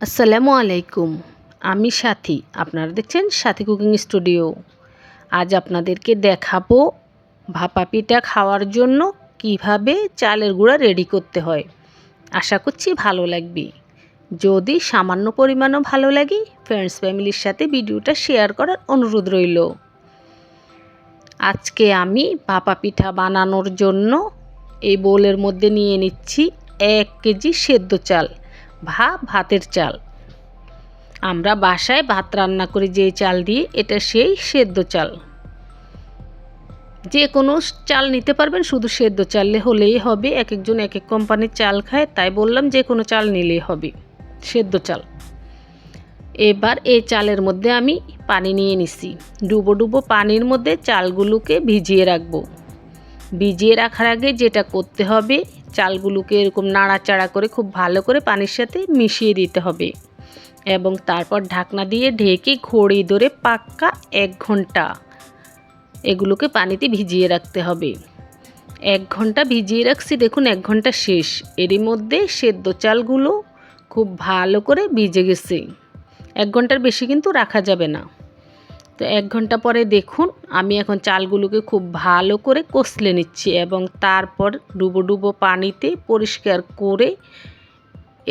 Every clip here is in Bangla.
আসসালামু আলাইকুম। আমি সাথী, আপনারা দেখছেন সাথী কুকিং স্টুডিও। আজ আপনাদেরকে দেখাবো ভাপা পিঠা খাওয়ার জন্য কিভাবে চালের গুঁড়া রেডি করতে হয়। আশা করছি ভালো লাগবে। যদি সামান্য পরিমাণও ভালো লাগে, ফ্রেন্ডস ফ্যামিলির সাথে ভিডিওটা শেয়ার করার অনুরোধ রইল। আজকে আমি ভাপা পিঠা বানানোর জন্য এই বোলের মধ্যে নিয়ে নিচ্ছি 1 কেজি সেদ্ধ চাল বা ভাতের চাল। আমরা বাসায় ভাত রান্না করি যে চাল দিয়ে, এটা সেই সেদ্ধ চাল। যে কোনো চাল নিতে পারবেন, শুধু সেদ্ধ চাল হলেই হবে। এক একজন এক এক কোম্পানির চাল খায়, তাই বললাম যে কোনো চাল নিলেই হবে, সেদ্ধ চাল। এবার এই চালের মধ্যে আমি পানি নিয়ে নিছি। ডুবো ডুবো পানির মধ্যে চালগুলোকে ভিজিয়ে রাখবো। ভিজিয়ে রাখার আগে যেটা করতে হবে, চালগুলোকে এরকম নাড়াচাড়া করে খুব ভালো করে পানির সাথে মিশিয়ে দিতে হবে এবং তারপর ঢাকনা দিয়ে ঢেকে ঘড়ি ধরে পাক্কা 1 ঘন্টা এগুলোকে পানিতে ভিজিয়ে রাখতে হবে। 1 ঘন্টা ভিজিয়ে রাখছি, দেখুন 1 ঘন্টা শেষ। এরই মধ্যে সেদ্ধ চালগুলো খুব ভালো করে ভিজে গেছে। 1 ঘন্টার বেশি কিন্তু রাখা যাবে না। তো 1 ঘন্টা পরে দেখুন আমি এখন চালগুলোকে খুব ভালো করে কষলে নিচ্ছি এবং তারপর ডুবো ডুবো পানিতে পরিষ্কার করে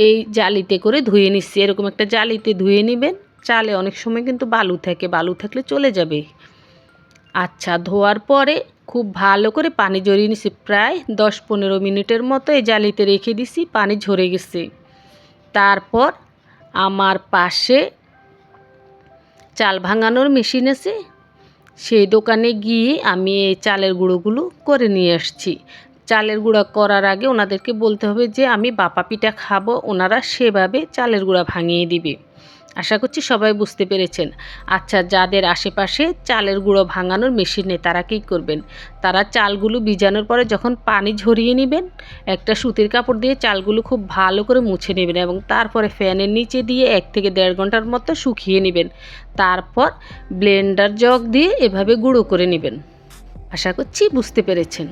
এই জালিতে করে ধুয়ে নিচ্ছি। এরকম একটা জালিতে ধুয়ে নেবেন। চালে অনেক সময় কিন্তু বালু থাকে, বালু থাকলে চলে যাবে। আচ্ছা, ধোয়ার পরে খুব ভালো করে পানি ঝরিয়ে নিছি। প্রায় 10-15 মিনিটের মতো এই জালিতে রেখে দিছি, পানি ঝরে গেছে। তারপর আমার পাশে চাল ভাঙানোর মেশিন আছে, সেই দোকানে গিয়ে আমি এই চালের গুঁড়োগুলো করে নিয়ে আসছি। চালের গুঁড়া করার আগে ওনাদেরকে বলতে হবে যে আমি ভাপা পিঠা খাবো, ওনারা সেভাবে চালের গুঁড়া ভাঙিয়ে দিবে। আশা করছি সবাই বুঝতে পেরেছেন। আচ্ছা, যাদের আশেপাশে চালের গুঁড়ো ভাঙানোর মেশিন নেই তারা কী করবেন, তারা চালগুলো ভিজানোর পরে যখন পানি ঝরিয়ে নেবেন, একটা সুতির কাপড় দিয়ে চালগুলো খুব ভালো করে মুছে নেবেন এবং তারপরে ফ্যানের নিচে দিয়ে 1 থেকে 1.5 ঘন্টার মতো শুকিয়ে নেবেন। তারপর ব্লেন্ডার জগ দিয়ে এভাবে গুঁড়ো করে নেবেন। আশা করছি বুঝতে পেরেছেন।